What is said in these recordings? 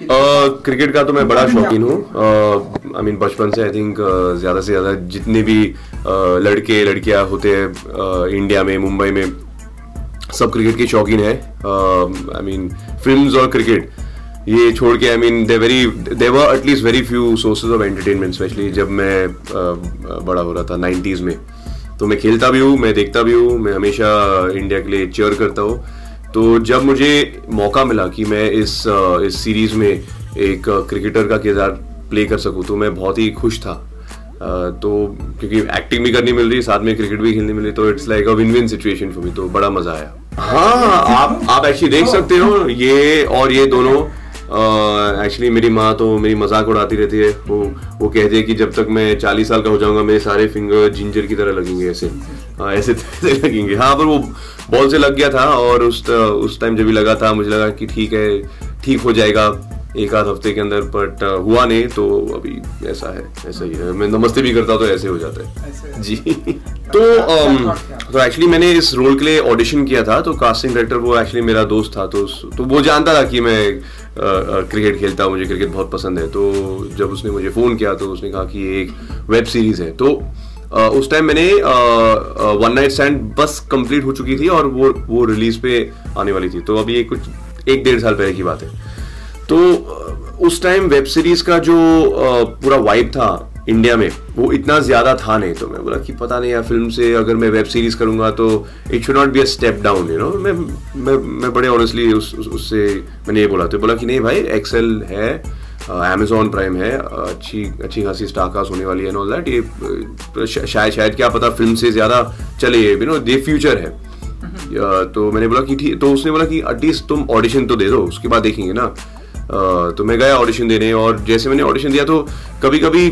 Cricket का तो मैं बड़ा शौकीन हूँ। आई मीन बचपन से आई थिंक ज़्यादा से ज़्यादा जितने भी लड़के लड़कियाँ होते हैं इंडिया में, मुंबई में, सब क्रिकेट के शौकीन है। आई मीन फिल्म्स और क्रिकेट ये छोड़ के I mean they were at least very few sources of entertainment, specially जब मैं बड़ा हो रहा था 90s में। तो मैं खेलता भी हूँ, मैं देखता भी हूँ, मैं हमेशा इंडिया के लिए चीयर करता हूँ। तो जब मुझे मौका मिला कि मैं इस सीरीज में एक क्रिकेटर का किरदार प्ले कर सकूं तो मैं बहुत ही खुश था। तो क्योंकि एक्टिंग भी करनी मिल रही, साथ में क्रिकेट भी खेलने मिल रही, तो it's like a win win situation for me. तो बड़ा मजा आया। हाँ, आप एक्चुअली देख सकते हो ये और ये दोनों। एक्चुअली मेरी माँ तो मेरी मजाक उड़ाती रहती है। वो कहती है कि जब तक मैं 40 साल का हो जाऊंगा मेरे सारे फिंगर जिंजर की तरह लगेंगे, ऐसे ऐसे लगेंगे। हाँ, पर वो बॉल से लग गया था और उस टाइम जब भी लगा था मुझे लगा कि ठीक है, ठीक हो जाएगा एक आध हफ्ते के अंदर, बट हुआ नहीं। तो अभी ऐसा है, ऐसा ही है। मैं नमस्ते भी करता हूँ तो ऐसे हो जाता है जी। तो एक्चुअली मैंने इस रोल के लिए ऑडिशन किया था। तो कास्टिंग डायरेक्टर वो एक्चुअली मेरा दोस्त था, तो वो जानता था कि मैं क्रिकेट खेलता हूँ, मुझे क्रिकेट बहुत पसंद है। तो जब उसने मुझे फ़ोन किया तो उसने कहा कि ये एक वेब सीरीज़ है। तो उस टाइम मैंने one night stand bus complete हो चुकी थी और वो रिलीज पे आने वाली थी। तो अभी ये कुछ 1-1.5 साल पहले की बात है। तो उस टाइम वेब सीरीज का जो पूरा वाइब था इंडिया में वो इतना ज्यादा था नहीं। तो मैं बोला कि पता नहीं यार, फिल्म से अगर मैं वेब सीरीज करूंगा तो it should not be a step down, you know. मैं बड़े ऑनेस्टली उससे मैंने ये बोला। तो बोला कि नहीं भाई, एक्सेल है, Amazon प्राइम है, अच्छी खासी स्टारकास्ट होने वाली है एंड ऑल दैट। ये शायद क्या पता फिल्म से ज्यादा चले, यू नो, ये फ्यूचर है। तो मैंने बोला कि ठीक। तो उसने बोला कि एटलीस्ट तुम ऑडिशन तो दे दो, उसके बाद देखेंगे ना। तो मैं गया ऑडिशन देने, और जैसे मैंने ऑडिशन दिया तो कभी कभी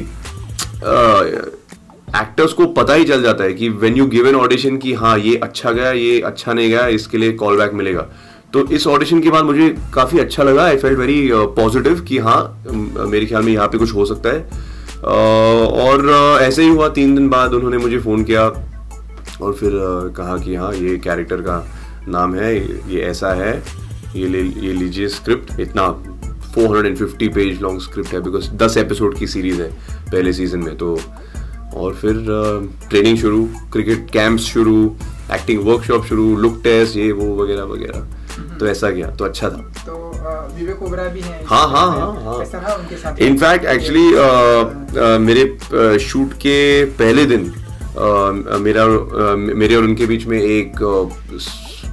एक्टर्स को पता ही चल जाता है कि when you give an audition कि हाँ ये अच्छा गया, ये अच्छा नहीं गया, इसके लिए कॉल बैक मिलेगा। तो इस ऑडिशन के बाद मुझे काफ़ी अच्छा लगा। आई फेल्ट वेरी पॉजिटिव कि हाँ मेरे ख्याल में यहाँ पे कुछ हो सकता है। और ऐसे ही हुआ। 3 दिन बाद उन्होंने मुझे फ़ोन किया और फिर कहा कि हाँ ये कैरेक्टर का नाम है, ये ऐसा है, ये लीजिए स्क्रिप्ट। इतना 450 पेज लॉन्ग स्क्रिप्ट है, बिकॉज 10 एपिसोड की सीरीज़ है पहले सीजन में। तो और फिर ट्रेनिंग शुरू, क्रिकेट कैंप्स शुरू, एक्टिंग वर्कशॉप शुरू, लुक टेस्ट, ये वो वगैरह वगैरह। तो ऐसा गया, तो अच्छा था। तो विवेक ओबराय भी हैं। हाँ। कैसा रहा उनके साथ? इनफैक्ट एक्चुअली मेरे शूट के पहले दिन मेरे और उनके बीच में एक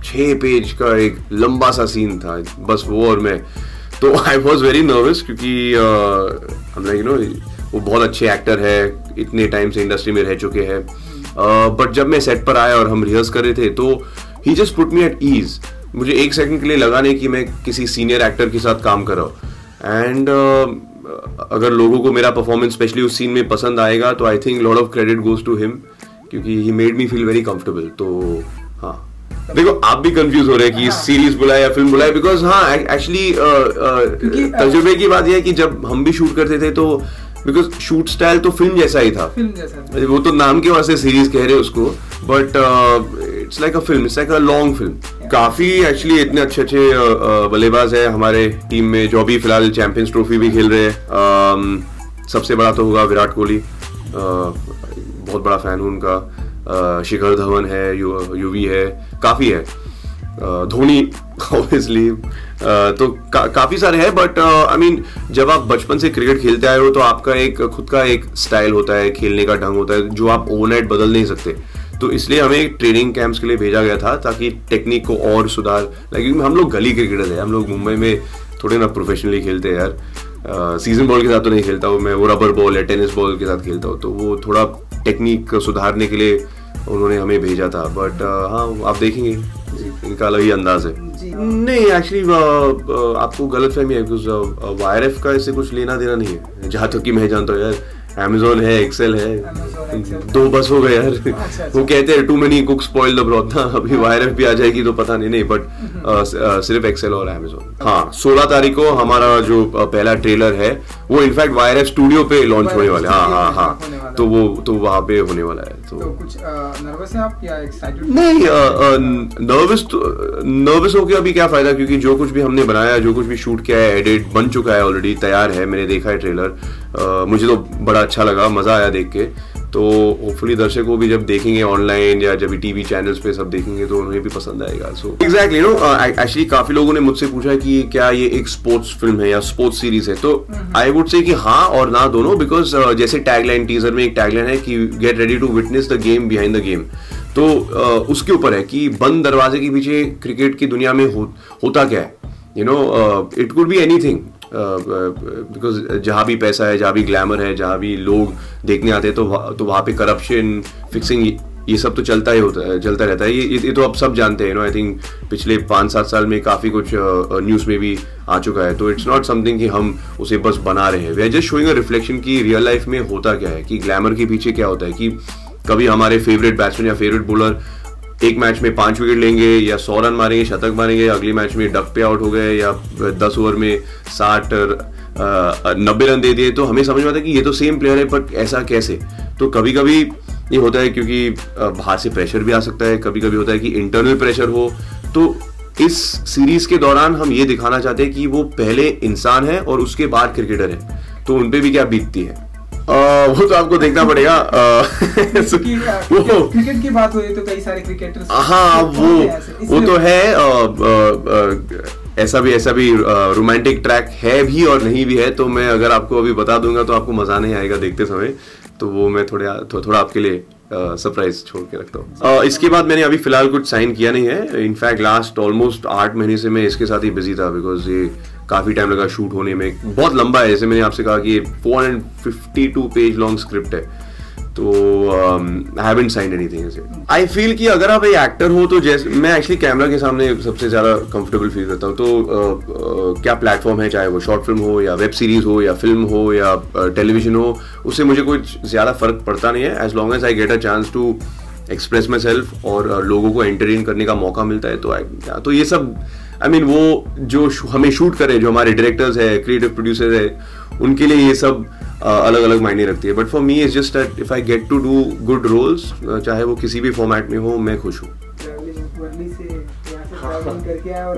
6 पेज का एक लंबा सा सीन था, बस वो और मैं। तो आई वॉज वेरी नर्वस क्योंकि हम लाइक, यू नो, वो बहुत अच्छे एक्टर है, इतने टाइम से इंडस्ट्री में रह चुके हैं। बट जब मैं सेट पर आया और हम रिहर्स कर रहे थे तो ही just put me at ease. मुझे 1 सेकंड के लिए लगा नहीं कि मैं किसी सीनियर एक्टर के साथ काम कर रहा हूँ। एंड अगर लोगों को मेरा परफॉर्मेंस स्पेशली उस सीन में पसंद आएगा तो I think lot of credit goes to him, क्योंकि he made me feel very comfortable. तो हाँ, देखो आप भी कंफ्यूज हो रहे हैं कि सीरीज बुलाया या फिल्म बुलाया, बिकॉज हाँ एक्चुअली तजुर्बे की बात यह है कि जब हम भी शूट करते थे तो बिकॉज शूट स्टाइल तो फिल्म जैसा ही था। वो तो नाम के वास्ते सीरीज कह रहे हैं उसको, but it's like a film, it's like a long film. काफी एक्चुअली इतने अच्छे बल्लेबाज है हमारे टीम में जो अभी फिलहाल चैंपियंस ट्रॉफी भी खेल रहे हैं। सबसे बड़ा तो होगा विराट कोहली, बहुत बड़ा फैन हूँ उनका। शिखर धवन है, युवी है, काफी है, धोनी ऑब्वियसली। तो काफी सारे हैं। बट आई मीन जब आप बचपन से क्रिकेट खेलते आए हो तो आपका एक खुद का एक स्टाइल होता है, खेलने का ढंग होता है जो आप ओवरनाइट बदल नहीं सकते। तो इसलिए हमें ट्रेनिंग कैंप्स के लिए भेजा गया था ताकि टेक्निक को और सुधार, लाइक हम लोग गली क्रिकेटर हैं, हम लोग मुंबई में थोड़े ना प्रोफेशनली खेलते हैं यार। सीजन बॉल के साथ तो नहीं खेलता हूँ मैं, वो रबर बॉल या टेनिस बॉल के साथ खेलता हूँ। तो वो थोड़ा टेक्निक सुधारने के लिए उन्होंने हमें भेजा था। बट हाँ, आप देखेंगे इनका अलग ही अंदाज है। नहीं एक्चुअली आपको गलतफहमी है, बिकॉज वायरएफ का इससे कुछ लेना देना नहीं है जहाँ तक कि मैं जानता हूँ यार। Amazon है, एक्सेल है, एक्सेल? 2 बस हो गए यार। अच्छा। वो कहते हैं too many cook spoil the broth ना, अभी वायरएफ भी आ जाएगी तो पता नहीं बट सिर्फ एक्सेल और अमेजोन। हाँ 16 तारीख को हमारा जो पहला ट्रेलर है वो इनफैक्ट वायरएफ स्टूडियो पे लॉन्च होने वाला है। हाँ तो वहाँ पे होने वाला है। तो कुछ नर्वस है आप या एक्साइटेड? नहीं, नर्वस होके अभी क्या फायदा, क्योंकि जो कुछ भी हमने बनाया, जो कुछ भी शूट किया है, एडिट बन चुका है ऑलरेडी, तैयार है, मैंने देखा है ट्रेलर, मुझे तो बड़ा अच्छा लगा, मजा आया देख के। तो होपफुली दर्शक को भी जब देखेंगे ऑनलाइन या जब टीवी चैनल्स पे सब देखेंगे तो उन्हें भी पसंद आएगा। सो एग्जैक्टली एक्चुअली काफी लोगों ने मुझसे पूछा कि क्या ये एक स्पोर्ट्स फिल्म है या स्पोर्ट्स सीरीज है, तो आई वुड से कि हाँ और ना दोनों, बिकॉज जैसे टैगलाइन, टीजर में एक टैगलाइन है कि get ready to witness the game behind the game, तो उसके ऊपर है कि बंद दरवाजे के पीछे क्रिकेट की दुनिया में होता क्या है, it could be anything, because जहाँ भी पैसा है, जहाँ भी ग्लैमर है, जहाँ भी लोग देखने आते हैं तो वहाँ पे करप्शन, फिक्सिंग, ये सब तो चलता रहता है। ये तो अब सब जानते हैं। आई थिंक पिछले 5-7 साल में काफ़ी कुछ न्यूज़ में भी आ चुका है, तो इट्स नॉट समथिंग कि हम उसे बस बना रहे हैं। We are just showing a reflection कि रियल लाइफ में होता क्या है, कि ग्लैमर के पीछे क्या होता है, कि कभी हमारे फेवरेट बैट्समैन या फेवरेट बॉलर एक मैच में 5 विकेट लेंगे या 100 रन मारेंगे, शतक मारेंगे, या अगले मैच में डक पे आउट हो गए, या 10 ओवर में 60-90 रन दे दिए, तो हमें समझ में आता है कि ये तो सेम प्लेयर है, बट ऐसा कैसे। तो कभी कभी ये होता है क्योंकि बाहर से प्रेशर भी आ सकता है, कभी कभी होता है कि इंटरनल प्रेशर हो। तो इस सीरीज के दौरान हम ये दिखाना चाहते हैं कि वो पहले इंसान है और उसके बाद क्रिकेटर है, तो उनपे भी क्या बीतती है, वो तो आपको देखना पड़ेगा। क्रिकेट की बात हुई तो कई सारे क्रिकेटर्स, हाँ वो तो है, ऐसा भी रोमांटिक ट्रैक है भी और नहीं भी है, तो मैं अगर आपको अभी बता दूंगा तो आपको मजा नहीं आएगा देखते समय, तो वो मैं थोड़ा आपके लिए सरप्राइज छोड़ के रखता हूँ। इसके बाद मैंने अभी फिलहाल कुछ साइन किया नहीं है। इनफैक्ट लास्ट ऑलमोस्ट 8 महीने से मैं इसके साथ ही बिजी था, बिकॉज ये काफी टाइम लगा शूट होने में, बहुत लंबा है, जैसे मैंने आपसे कहा कि 452 पेज लॉन्ग स्क्रिप्ट है, तो आई हैवंट साइंड एनीथिंग ऐसे। आई फील कि अगर आप एक एक्टर हो तो जैसे मैं एक्चुअली कैमरा के सामने सबसे ज्यादा कंफर्टेबल फील करता हूँ, तो क्या प्लेटफॉर्म है, चाहे वो शॉर्ट फिल्म हो या वेब सीरीज हो या फिल्म हो या टेलीविजन हो, उससे मुझे कुछ ज्यादा फर्क पड़ता नहीं है, as long as I get a chance to express myself और लोगों को एंटरटेन करने का मौका मिलता है। तो ये सब वो जो हमें शूट करे, जो हमारे डायरेक्टर्स है, क्रिएटिव प्रोड्यूसर है, उनके लिए ये सब अलग अलग मायने रखती है, but for me is just that if I get to do good roles, चाहे वो किसी भी फॉर्मेट में हो, मैं खुश हूँ।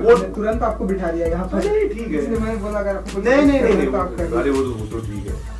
वो तुरंत आपको बिठा दिया यहाँ पर, ठीक है, इसलिए मैंने बोला अगर आपको नहीं, वो तो ठीक है।